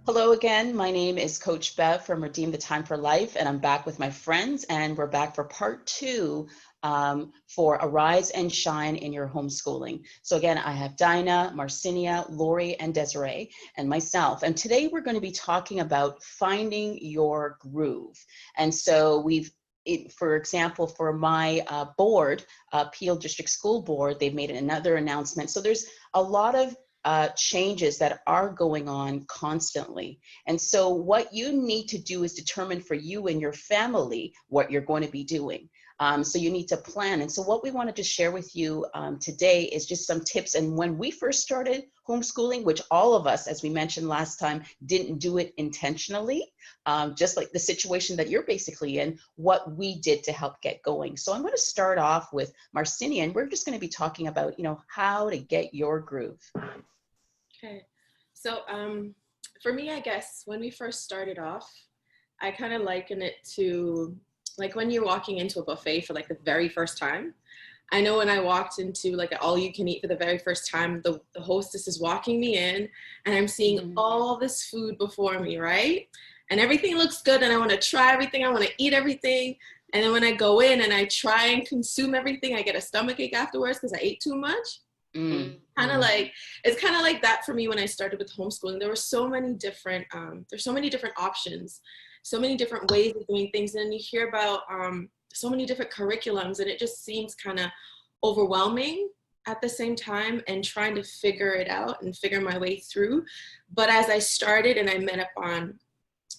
Hello again. My name is Coach Bev from Redeem the Time for Life, and I'm back with my friends, and we're back for part two for Arise and Shine in Your Homeschooling. So again, I have Dinah, Marcinia, Lori, and Desiree, and myself. And today we're going to be talking about finding your groove. And so for example, for my board, Peel District School Board, they've made another announcement. So there's a lot of changes that are going on constantly. And so what you need to do is determine for you and your family what you're going to be doing. So you need to plan. And so what we wanted to share with you today is just some tips. And when we first started homeschooling, which all of us, as we mentioned last time, didn't do it intentionally, just like the situation that you're basically in, what we did to help get going. So I'm going to start off with Marcinia, and we're just going to be talking about, how to get your groove. Okay, so for me, I guess when we first started off, I kind of liken it to like when you're walking into a buffet for like the very first time. I know when I walked into like an all you can eat for the very first time, the hostess is walking me in and I'm seeing all this food before me, right? And everything looks good and I want to try everything, I want to eat everything. And then when I go in and I try and consume everything, I get a stomachache afterwards because I ate too much. It's kind of like that for me when I started with homeschooling. There were so many different there's so many different options, so many different ways of doing things, and you hear about so many different curriculums, and it just seems kind of overwhelming at the same time, and trying to figure it out and figure my way through. But as I started and I met up on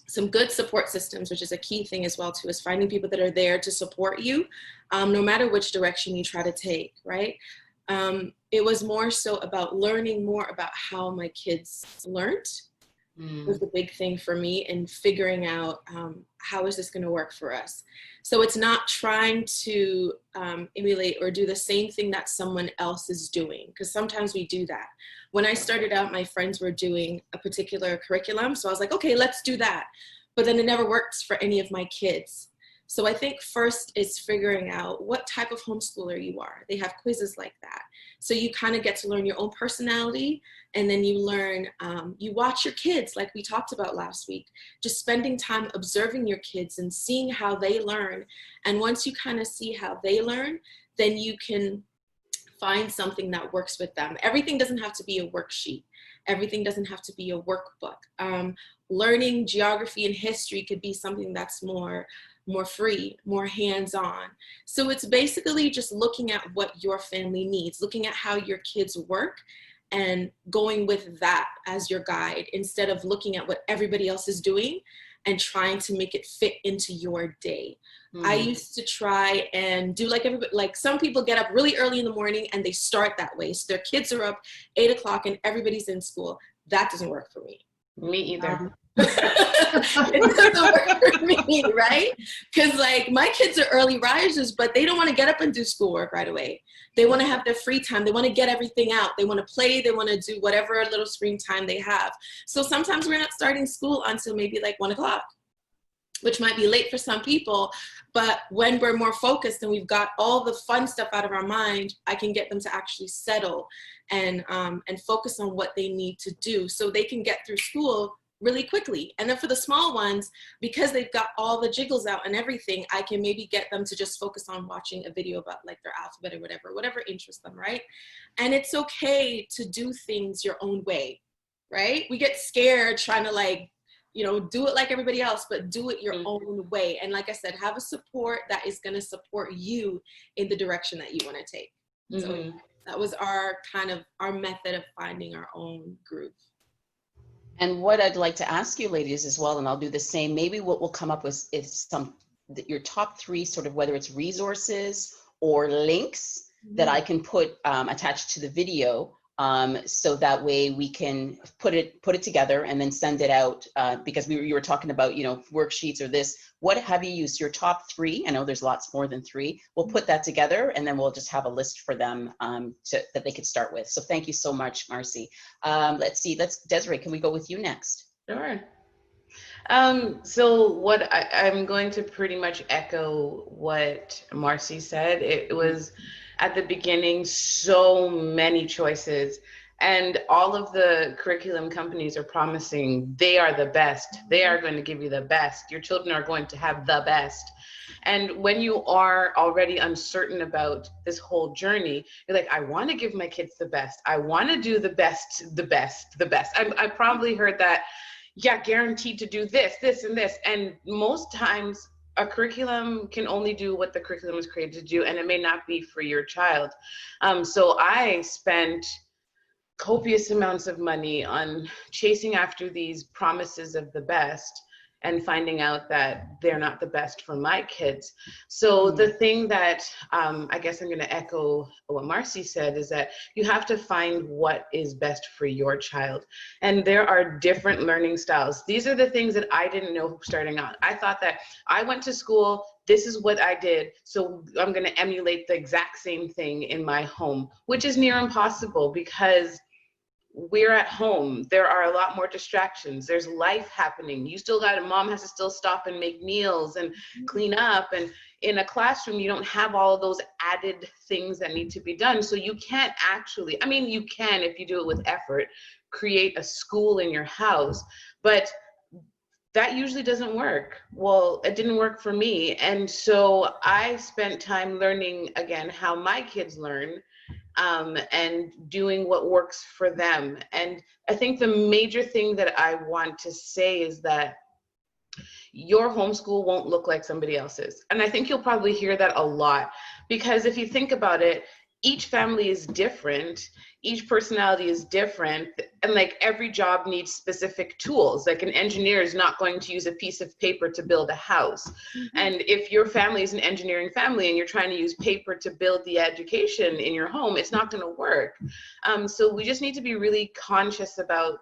some good support systems, which is a key thing as well too, is finding people that are there to support you no matter which direction you try to take, right? It was more so about learning more about how my kids learned was the big thing for me, and figuring out how is this going to work for us. So it's not trying to emulate or do the same thing that someone else is doing, because sometimes we do that. When I started out, my friends were doing a particular curriculum, so I was like, okay, let's do that. But then it never works for any of my kids. So I think first is figuring out what type of homeschooler you are. They have quizzes like that. So you kind of get to learn your own personality, and then you learn, you watch your kids like we talked about last week, just spending time observing your kids and seeing how they learn. And once you kind of see how they learn, then you can find something that works with them. Everything doesn't have to be a worksheet. Everything doesn't have to be a workbook. Learning geography and history could be something that's more free, more hands-on. So it's basically just looking at what your family needs, looking at how your kids work, and going with that as your guide, instead of looking at what everybody else is doing and trying to make it fit into your day. I used to try and do like everybody, like some people get up really early in the morning and they start that way. So their kids are up 8 o'clock and everybody's in school. That doesn't work for me. Me either. It doesn't work for me, right? Because like my kids are early risers, but they don't want to get up and do schoolwork right away. They want to have their free time. They want to get everything out. They want to play. They want to do whatever little screen time they have. So sometimes we're not starting school until maybe like 1 o'clock, which might be late for some people. But when we're more focused and we've got all the fun stuff out of our mind, I can get them to actually settle and focus on what they need to do so they can get through school really quickly. And then for the small ones, because they've got all the jiggles out and everything, I can maybe get them to just focus on watching a video about like their alphabet or whatever interests them, right? And it's okay to do things your own way, right? We get scared trying to like, do it like everybody else, but do it your own way. And like I said, have a support that is going to support you in the direction that you want to take. So that was our method of finding our own groove. And what I'd like to ask you ladies as well, and I'll do the same, maybe what we'll come up with is your top 3, sort of whether it's resources or links that I can put attached to the video, so that way we can put it together and then send it out, because you were talking about, worksheets or this. What have you used? Your top 3? I know there's lots more than 3. We'll put that together and then we'll just have a list for them that they could start with. So thank you so much, Marcy. Desiree, can we go with you next? Sure. So what I'm going to pretty much echo what Marcy said. It was at the beginning so many choices, And all of the curriculum companies are promising they are the best. They are going to give you the best. Your children are going to have the best. And when you are already uncertain about this whole journey, you're like, I want to give my kids the best. I want to do the best, the best, the best. I probably heard that, yeah, guaranteed to do this, this, and this. And most times, a curriculum can only do what the curriculum is created to do, and it may not be for your child. So I spent copious amounts of money on chasing after these promises of the best and finding out that they're not the best for my kids. So the thing that I guess I'm going to echo what Marcy said is that you have to find what is best for your child. And there are different learning styles. These are the things that I didn't know starting out. I thought that I went to school, this is what I did, so I'm going to emulate the exact same thing in my home, which is near impossible because we're at home. There are a lot more distractions. There's life happening. You still got, mom has to still stop and make meals and clean up. And in a classroom, you don't have all of those added things that need to be done. So you can't actually, I mean, you can, if you do it with effort, create a school in your house, but that usually doesn't work. Well, it didn't work for me. And so I spent time learning again how my kids learn, and doing what works for them. And I think the major thing that I want to say is that your homeschool won't look like somebody else's. And I think you'll probably hear that a lot, because if you think about it, each family is different, each personality is different, and like every job needs specific tools. Like an engineer is not going to use a piece of paper to build a house. And if your family is an engineering family and you're trying to use paper to build the education in your home, it's not going to work. So we just need to be really conscious about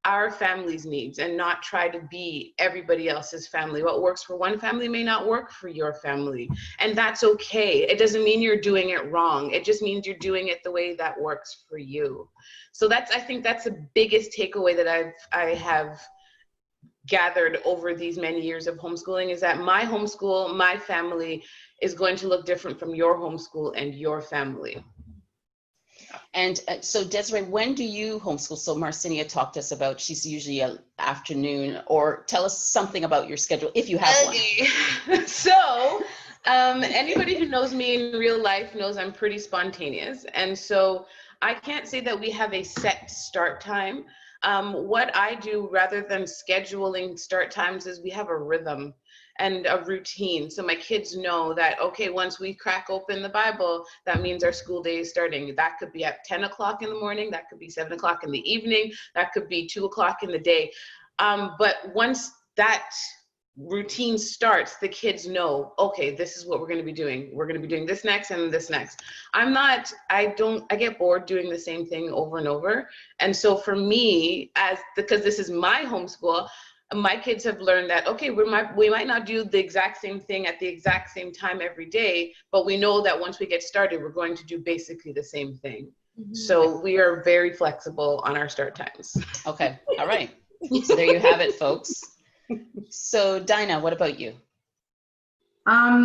our family's needs and not try to be everybody else's family. What works for one family may not work for your family, and that's okay. It doesn't mean you're doing it wrong. It just means you're doing it the way that works for you. So that's, I think that's the biggest takeaway that I have gathered over these many years of homeschooling, is that my homeschool, my family, is going to look different from your homeschool and your family. And so Desiree, when do you homeschool? So Marcinia talked to us about, she's usually an afternoon, or tell us something about your schedule if you have one. So anybody who knows me in real life knows I'm pretty spontaneous. And so I can't say that we have a set start time. What I do rather than scheduling start times is we have a rhythm and a routine. So my kids know that, okay, once we crack open the Bible, that means our school day is starting. That could be at 10 o'clock in the morning, that could be 7 o'clock in the evening, that could be 2 o'clock in the day. But once that routine starts, the kids know, okay, this is what we're going to be doing. We're going to be doing this next and this next. I get bored doing the same thing over and over. And so for me, because this is my homeschool, my kids have learned that, okay, we might not do the exact same thing at the exact same time every day, but we know that once we get started, we're going to do basically the same thing. So we are very flexible on our start times. Okay, all right. So there you have it, folks. So Dinah, what about you?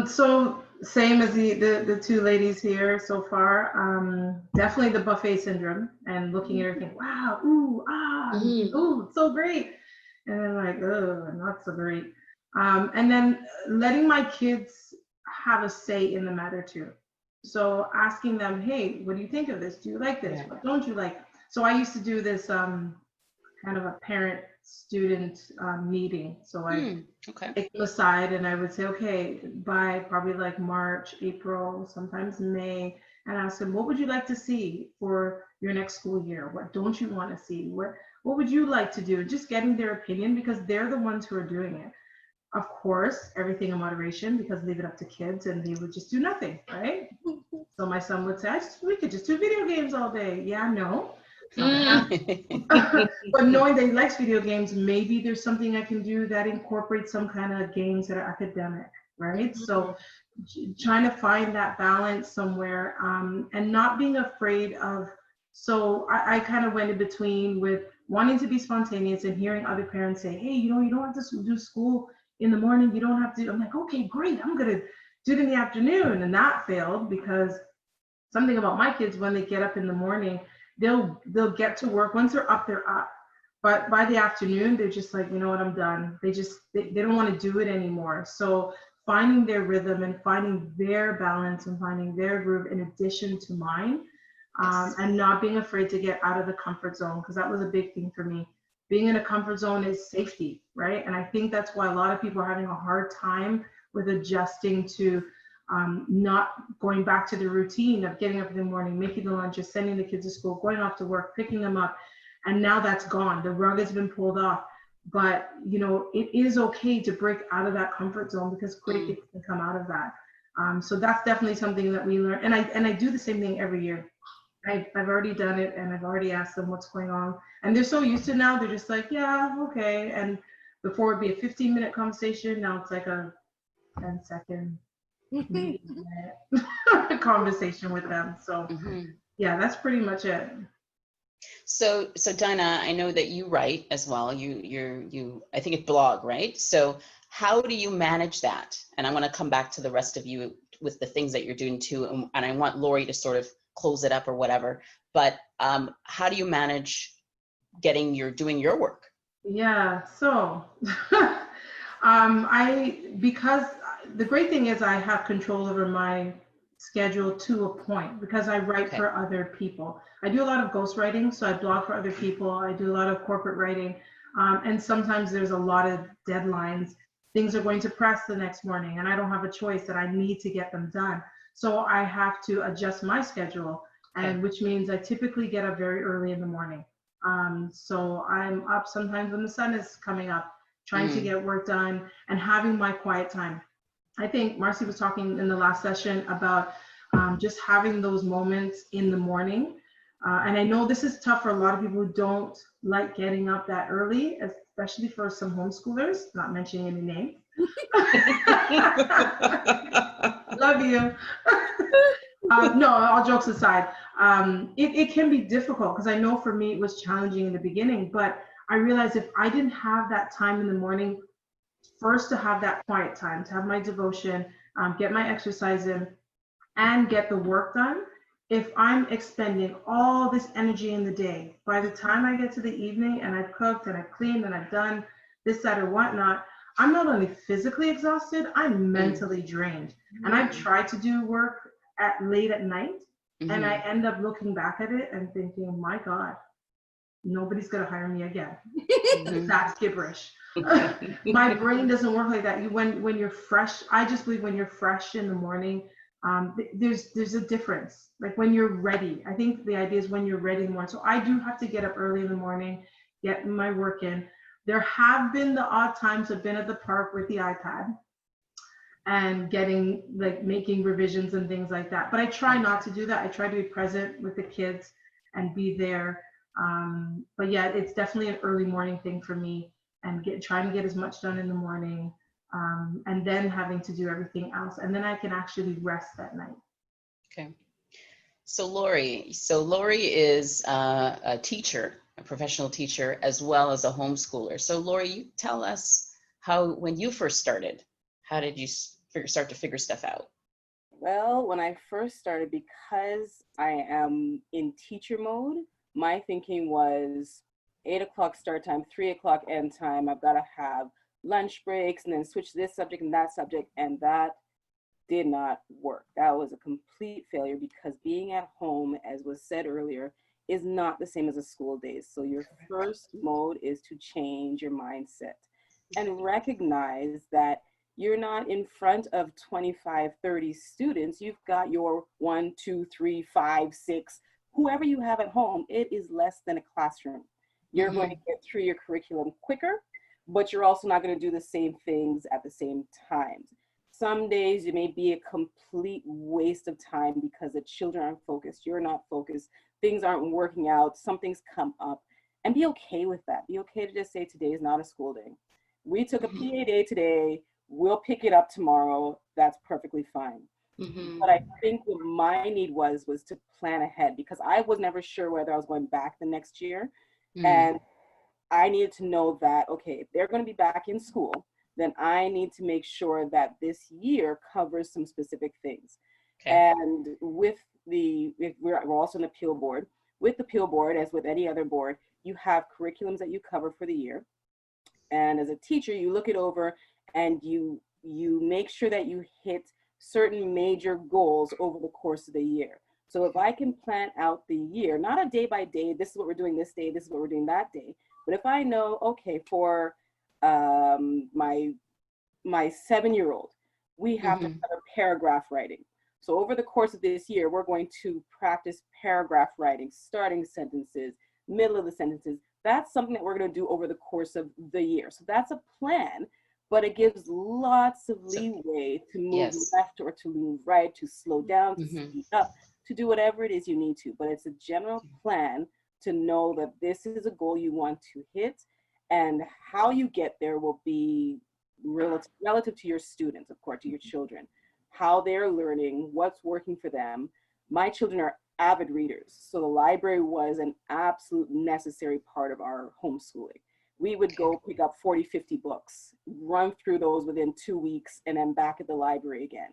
So same as the two ladies here so far. Definitely the buffet syndrome, and looking at everything, wow, ooh, ooh, it's so great. And then like, oh, not so great. And then letting my kids have a say in the matter too. So asking them, hey, what do you think of this? Do you like this? What don't you like? So I used to do this kind of a parent-student meeting. So I take them aside and I would say, okay, by probably like March, April, sometimes May, and ask them, what would you like to see for your next school year? What don't you want to see? What would you like to do? Just getting their opinion, because they're the ones who are doing it. Of course, everything in moderation, because leave it up to kids and they would just do nothing, right? So my son would say, we could just do video games all day. Yeah, no. But knowing that he likes video games, maybe there's something I can do that incorporates some kind of games that are academic, right? So trying to find that balance somewhere, and not being afraid of, so I kind of went in between with wanting to be spontaneous and hearing other parents say, hey, you don't have to do school in the morning. You don't have to. I'm like, okay, great. I'm going to do it in the afternoon. And that failed, because something about my kids, when they get up in the morning, they'll get to work. Once they're up, they're up. But by the afternoon, they're just like, you know what, I'm done. They don't want to do it anymore. So finding their rhythm and finding their balance and finding their groove in addition to mine, and not being afraid to get out of the comfort zone, because that was a big thing for me. Being in a comfort zone is safety, right? And I think that's why a lot of people are having a hard time with adjusting to not going back to the routine of getting up in the morning, making the lunches, sending the kids to school, going off to work, picking them up. And now that's gone. The rug has been pulled off. But, you know, it is okay to break out of that comfort zone, because great things can come out of that. So that's definitely something that we learn. And I do the same thing every year. I've already done it, and I've already asked them what's going on. And they're so used to it now, they're just like, yeah, okay. And before it'd be a 15-minute conversation, now it's like a 10-second conversation with them. So yeah, that's pretty much it. So Dinah, I know that you write as well. You I think it's blog, right? So how do you manage that? And I want to come back to the rest of you with the things that you're doing too. And I want Lori to sort of close it up or whatever. But how do you manage doing your work? Yeah, so because the great thing is I have control over my schedule to a point, because I write for other people. I do a lot of ghostwriting, so I blog for other people. I do a lot of corporate writing, and sometimes there's a lot of deadlines. Things are going to press the next morning, and I don't have a choice, that I need to get them done. So I have to adjust my schedule, and which means I typically get up very early in the morning. So I'm up sometimes when the sun is coming up, trying to get work done and having my quiet time. I think Marcy was talking in the last session about just having those moments in the morning. And I know this is tough for a lot of people who don't like getting up that early, especially for some homeschoolers, not mentioning any names. Love you. No, all jokes aside, it can be difficult, because I know for me it was challenging in the beginning, but I realized if I didn't have that time in the morning, first to have that quiet time, to have my devotion, get my exercise in, and get the work done, if I'm expending all this energy in the day, by the time I get to the evening and I've cooked and I've cleaned and I've done this, that, or whatnot, I'm not only physically exhausted, I'm mentally drained. And I've tried to do work late at night, and I end up looking back at it and thinking, my God, nobody's gonna hire me again. That's gibberish. My brain doesn't work like that. When you're fresh, I just believe when you're fresh in the morning, there's a difference. Like when you're ready, I think the idea is when you're ready in the morning. So I do have to get up early in the morning, get my work in. There have been the odd times I've been at the park with the iPad and making revisions and things like that. But I try not to do that. I try to be present with the kids and be there. But yeah, it's definitely an early morning thing for me, and trying to get as much done in the morning, and then having to do everything else. And then I can actually rest at night. Okay. So Lori is a teacher, a professional teacher, as well as a homeschooler. So Lori, you tell us when you first started, how did you start to figure stuff out? Well, when I first started, because I am in teacher mode, my thinking was 8 o'clock start time, 3 o'clock end time. I've got to have lunch breaks and then switch this subject and that subject. And that did not work. That was a complete failure, because being at home, as was said earlier, is not the same as a school days. So your first mode is to change your mindset and recognize that you're not in front of 25, 30 students. You've got your 1, 2, 3, 5, 6, whoever you have at home. It is less than a classroom. You're going to get through your curriculum quicker, but you're also not going to do the same things at the same time. Some days it may be a complete waste of time because the children aren't focused, you're not focused, things aren't working out, something's come up, and be okay with that. Be okay to just say today is not a school day. We took a PA day today, we'll pick it up tomorrow, that's perfectly fine. But I think what my need was to plan ahead, because I was never sure whether I was going back the next year. And I needed to know that, okay, if they're going to be back in school, then I need to make sure that this year covers some specific things. And we're also an appeal board. with the Peel board, as with any other board, you have curriculums that you cover for the year. And as a teacher, you look it over and you make sure that you hit certain major goals over the course of the year. So if I can plan out the year, not a day by day, this is what we're doing this day, this is what we're doing that day, but if I know, okay, for my 7-year-old, we have to cover paragraph writing. So over the course of this year, we're going to practice paragraph writing, starting sentences, middle of the sentences. That's something that we're going to do over the course of the year. So that's a plan, but it gives lots of leeway to move left or to move right, to slow down, to speed up, to do whatever it is you need to. But it's a general plan to know that this is a goal you want to hit, and how you get there will be relative to your students, of course, to your children, how they're learning, what's working for them. My children are avid readers, so the library was an absolute necessary part of our homeschooling. We would go pick up 40, 50 books, run through those within 2 weeks, and then back at the library again.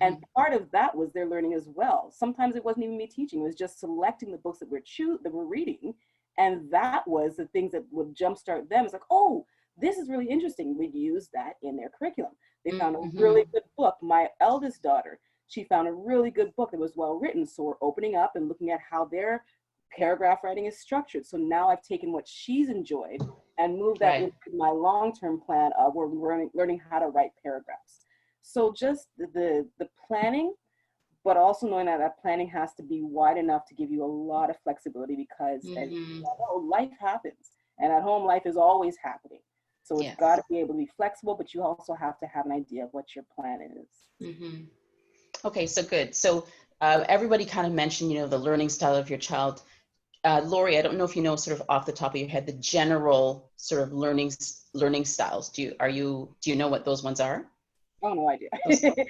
And part of that was their learning as well. Sometimes it wasn't even me teaching, it was just selecting the books that we're reading, and that was the things that would jumpstart them. It's like, oh, this is really interesting. We'd use that in their curriculum. They found a really good book. My eldest daughter, she found a really good book that was well written. So we're opening up and looking at how their paragraph writing is structured. So now I've taken what she's enjoyed and moved that into my long-term plan of where we're learning how to write paragraphs. So just the planning, but also knowing that that planning has to be wide enough to give you a lot of flexibility, because as you know, life happens, and at home life is always happening. So it's got to be able to be flexible, but you also have to have an idea of what your plan is. Okay, so good. So everybody kind of mentioned, you know, the learning style of your child. Lori, I don't know if you know sort of off the top of your head the general sort of learning styles. Do you know what those ones are? Oh, no idea.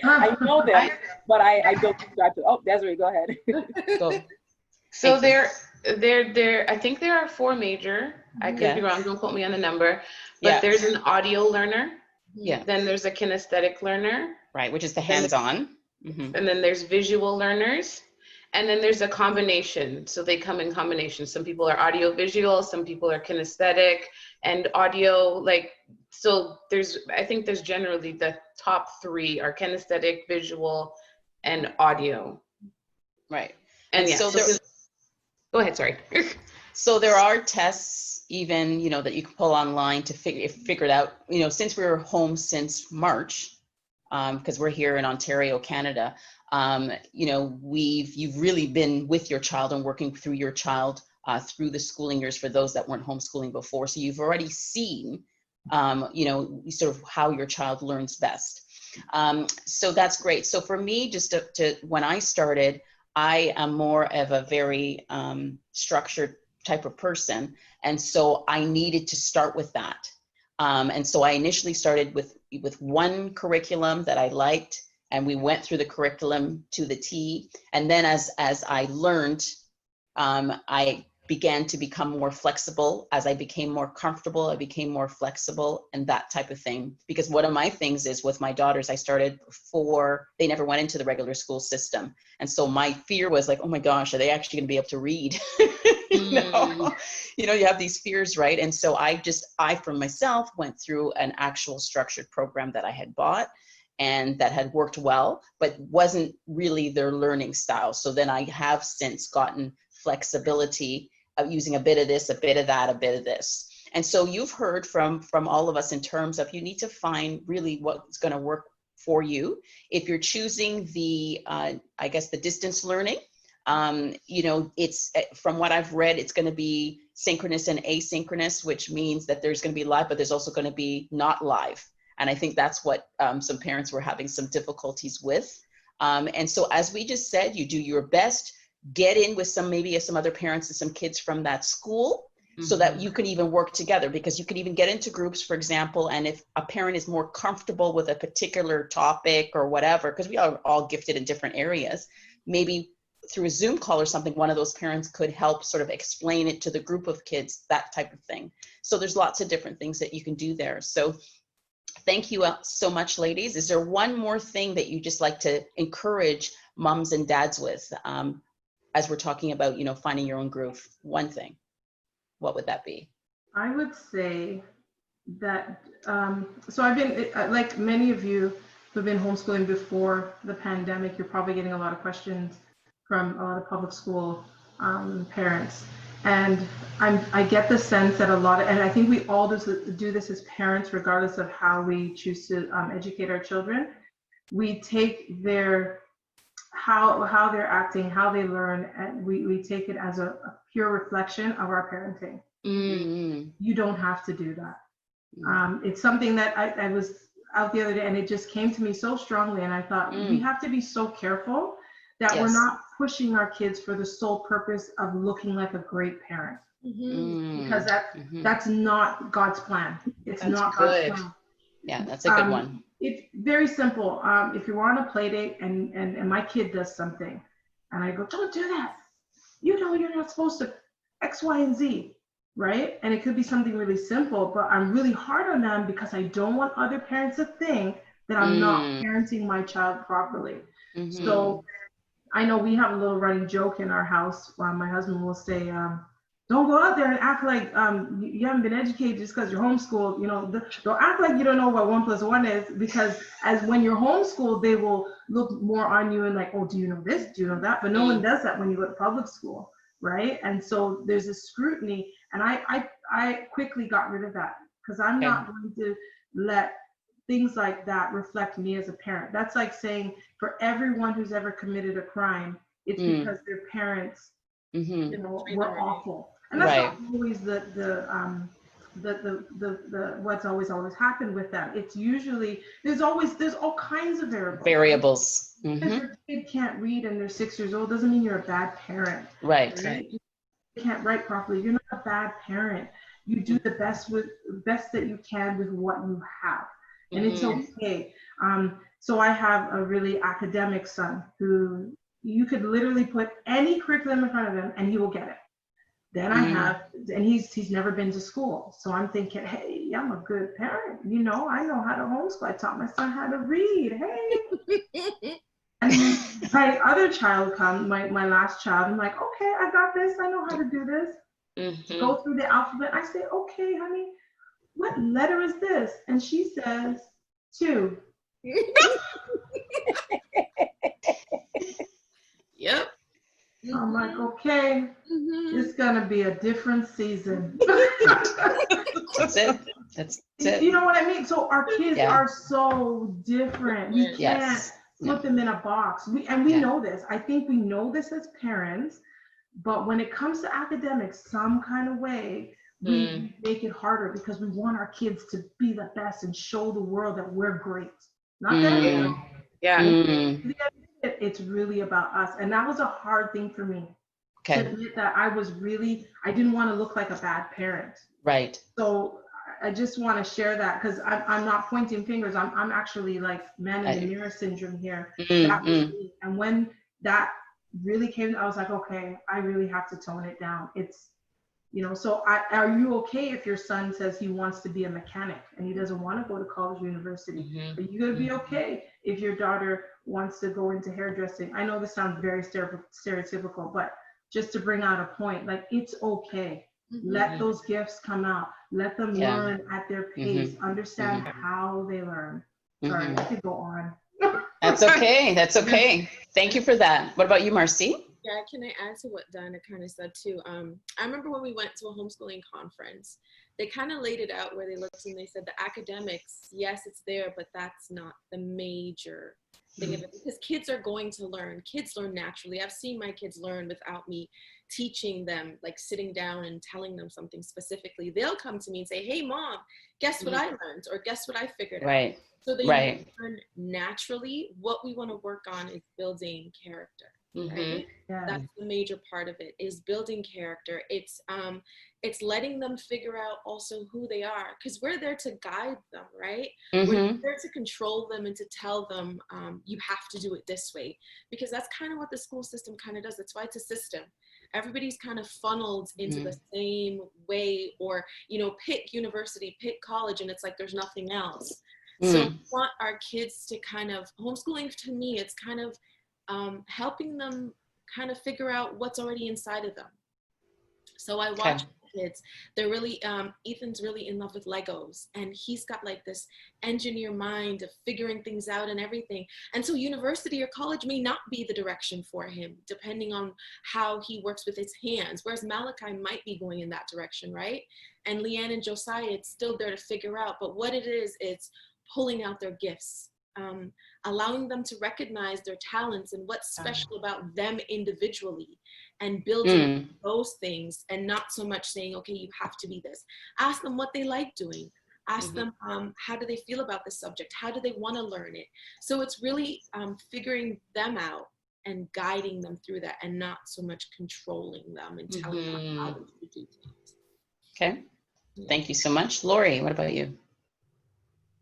I know them, but I don't subscribe to. Oh, Desiree, go ahead. Go. So there, I think there are 4 major. I could be wrong. Don't quote me on the number. But there's an audio learner. Yeah. Then there's a kinesthetic learner. Right, which is the hands-on. And then there's visual learners. And then there's a combination. So they come in combinations. Some people are audio visual, some people are kinesthetic and audio. Like, so I think there's generally the top 3 are kinesthetic, visual, and audio. Right. And so go ahead, sorry. So there are tests even, you know, that you can pull online to figure it out. You know, since we were home since March, because we're here in Ontario, Canada, you know, you've really been with your child and working through your child through the schooling years for those that weren't homeschooling before. So you've already seen, you know, sort of how your child learns best. So that's great. So for me, just to when I started, I am more of a very structured type of person. And so I needed to start with that. And so I initially started with one curriculum that I liked, and we went through the curriculum to the T. And then as I learned, I began to become more flexible. As I became more comfortable, I became more flexible and that type of thing. Because one of my things is with my daughters, I started before they never went into the regular school system. And so my fear was like, oh my gosh, are they actually gonna be able to read? You know, you have these fears, right? And so I for myself went through an actual structured program that I had bought and that had worked well, but wasn't really their learning style. So then I have since gotten flexibility of using a bit of this, a bit of that, a bit of this. And so you've heard from all of us in terms of you need to find really what's going to work for you. If you're choosing the, I guess, the distance learning, you know, it's from what I've read, it's going to be synchronous and asynchronous, which means that there's going to be live, but there's also going to be not live. And I think that's what some parents were having some difficulties with. And so as we just said, you do your best, get in with maybe some other parents and some kids from that school so that you can even work together, because you can even get into groups, for example, and if a parent is more comfortable with a particular topic or whatever, because we are all gifted in different areas, maybe through a Zoom call or something, one of those parents could help sort of explain it to the group of kids, that type of thing. So there's lots of different things that you can do there. So thank you so much, ladies. Is there one more thing that you just like to encourage moms and dads with? as we're talking about, finding your own groove? One thing, what would that be? I would say that, so I've been, like many of you who've been homeschooling before the pandemic, you're probably getting a lot of questions from a lot of public school parents. And I get the sense that and I think we all do this as parents, regardless of how we choose to educate our children. We take how they're acting, how they learn, and we take it as a pure reflection of our parenting. Mm-hmm. You don't have to do that. It's something that I was out the other day, and it just came to me so strongly, and I thought we have to be so careful that we're not pushing our kids for the sole purpose of looking like a great parent. Because that's not God's plan. It's not God's plan. Yeah, that's a good one. It's very simple. If you're on a play date and my kid does something, and I go, don't do that. You know you're not supposed to X, Y, and Z, right? And it could be something really simple, but I'm really hard on them because I don't want other parents to think that I'm not parenting my child properly. So I know we have a little running joke in our house. My husband will say, don't go out there and act like you haven't been educated just because you're homeschooled. Don't act like you don't know what 1 + 1 is, because as when you're homeschooled, they will look more on you and like, oh, do you know this? Do you know that? But no one does that when you go to public school, right? And so there's a scrutiny, and I quickly got rid of that, because I'm not going to let things like that reflect me as a parent. That's like saying for everyone who's ever committed a crime, it's because their parents, were awful. And that's not always the what's always happened with them. It's usually there's all kinds of variables. If your kid can't read and they're 6 years old doesn't mean you're a bad parent. Right? You can't write properly, you're not a bad parent. You do the best that you can with what you have. And it's okay. So I have a really academic son who you could literally put any curriculum in front of him and he will get it. Then I have, and he's never been to school. So I'm thinking, hey, I'm a good parent. I know how to homeschool. I taught my son how to read. Hey. And then my other child comes, my last child, I'm like, okay, I got this. I know how to do this. Go through the alphabet. I say, okay, honey, what letter is this? And she says, 2. Yep. I'm like, okay, it's gonna be a different season. That's it. That's it. You know what I mean? So our kids are so different. We can't put them in a box. We know this. I think we know this as parents, but when it comes to academics, some kind of way, we make it harder because we want our kids to be the best and show the world that we're great. Not that it's really about us. And that was a hard thing for me to admit that I didn't want to look like a bad parent. Right. So I just want to share that, because I'm not pointing fingers. I'm actually like man in the mirror syndrome here. That was me. And when that really came, I was like, okay, I really have to tone it down. It's, so are you okay if your son says he wants to be a mechanic and he doesn't want to go to college or university? Are you going to be okay if your daughter wants to go into hairdressing? I know this sounds very stereotypical, but just to bring out a point, like, it's okay. Let those gifts come out. Let them learn at their pace. Understand how they learn. Sorry, I could go on. That's okay. That's okay. Thank you for that. What about you, Marcy? Yeah, can I add to what Dinah kind of said too? I remember when we went to a homeschooling conference, they kind of laid it out where they looked and they said the academics, yes, it's there, but that's not the major thing of it, because kids are going to learn. Kids learn naturally. I've seen my kids learn without me teaching them, like sitting down and telling them something specifically. They'll come to me and say, hey, Mom, guess what I learned? Or guess what I figured out? So they learn naturally. What we want to work on is building character. Right? That's the major part of it, is building character. It's letting them figure out also who they are, because we're there to guide them, right? We're there to control them and to tell them you have to do it this way, because that's kind of what the school system kind of does. That's why it's a system. Everybody's kind of funneled into the same way, or pick university, pick college, and it's like there's nothing else. So we want our kids to kind of, homeschooling to me, it's kind of helping them kind of figure out what's already inside of them. So I watch kids. They're really, Ethan's really in love with Legos, and he's got like this engineer mind of figuring things out and everything. And so university or college may not be the direction for him, depending on how he works with his hands. Whereas Malachi might be going in that direction, right? And Leanne and Josiah, it's still there to figure out. But what it is, it's pulling out their gifts, allowing them to recognize their talents and what's special about them individually, and building those things, and not so much saying, okay, you have to be this. Ask them what they like doing. Ask them, how do they feel about this subject? How do they want to learn it? So it's really figuring them out and guiding them through that, and not so much controlling them and telling them how to do things. Okay. Thank you so much. Lori, what about you?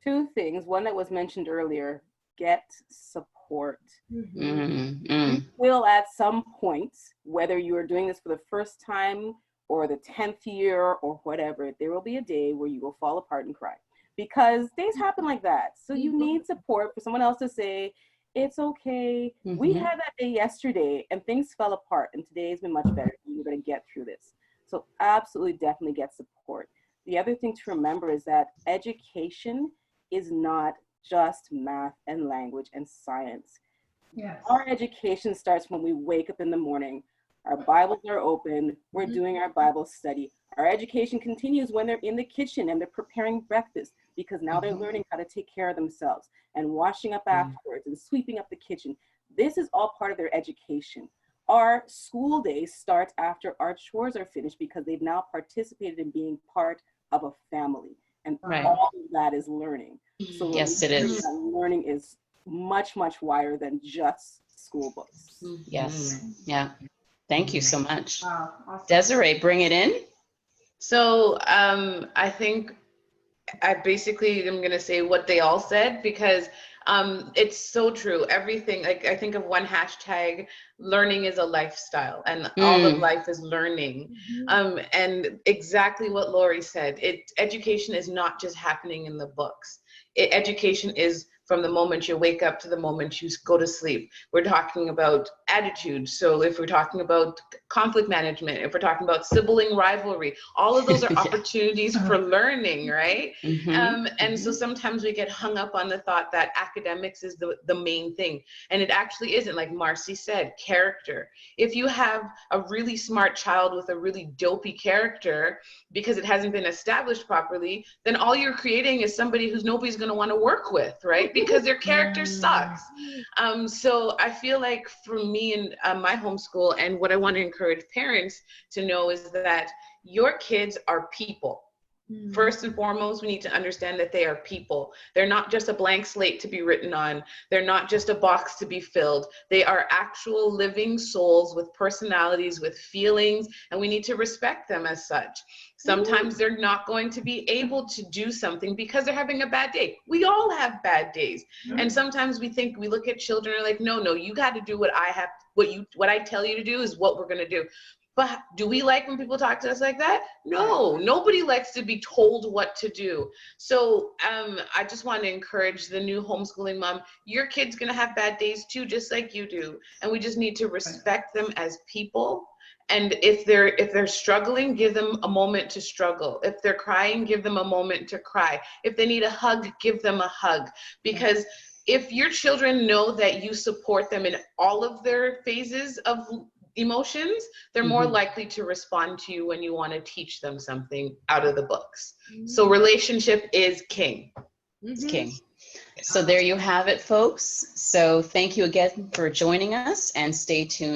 Two things. One that was mentioned earlier, get support. You will at some point, whether you are doing this for the first time or the 10th year or whatever, there will be a day where you will fall apart and cry, because things happen like that. So you need support for someone else to say, it's okay. We had that day yesterday and things fell apart, and today's been much better. You're going to get through this. So absolutely, definitely get support. The other thing to remember is that education is not just math and language and science. Yes. Our education starts when we wake up in the morning. Our Bibles are open. We're doing our Bible study. Our education continues when they're in the kitchen and they're preparing breakfast, because now they're learning how to take care of themselves and washing up afterwards and sweeping up the kitchen. This is all part of their education. Our school day starts after our chores are finished, because they've now participated in being part of a family. And all of that is learning. So yes, it is. Learning is much, much wider than just school books. Yes. Yeah. Thank you so much. Wow. Awesome. Desiree, bring it in. So I think I basically am going to say what they all said, because it's so true. Everything, like I think of one hashtag, learning is a lifestyle, and all of life is learning. And exactly what Lori said, education is not just happening in the books. Education is from the moment you wake up to the moment you go to sleep. We're talking about attitude. So if we're talking about conflict management, if we're talking about sibling rivalry, all of those are opportunities for learning, right? And so sometimes we get hung up on the thought that academics is the main thing. And it actually isn't. Like Marcy said, character. If you have a really smart child with a really dopey character because it hasn't been established properly, then all you're creating is somebody who's nobody's going to want to work with, right? Because their character sucks. So I feel like for me and my homeschool, and what I want to encourage parents to know is that your kids are people. First and foremost, we need to understand that they are people. They're not just a blank slate to be written on. They're not just a box to be filled. They are actual living souls with personalities, with feelings, and we need to respect them as such. Sometimes they're not going to be able to do something because they're having a bad day. We all have bad days. And sometimes we look at children and are like, no, you got to do what I tell you to do is what we're going to do. But do we like when people talk to us like that? No, nobody likes to be told what to do. So I just want to encourage the new homeschooling mom, your kid's going to have bad days too, just like you do. And we just need to respect them as people. And if they're struggling, give them a moment to struggle. If they're crying, give them a moment to cry. If they need a hug, give them a hug. Because if your children know that you support them in all of their phases of emotions, they're more likely to respond to you when you want to teach them something out of the books. So relationship is king. It's king. So there you have it, folks. So thank you again for joining us, and stay tuned.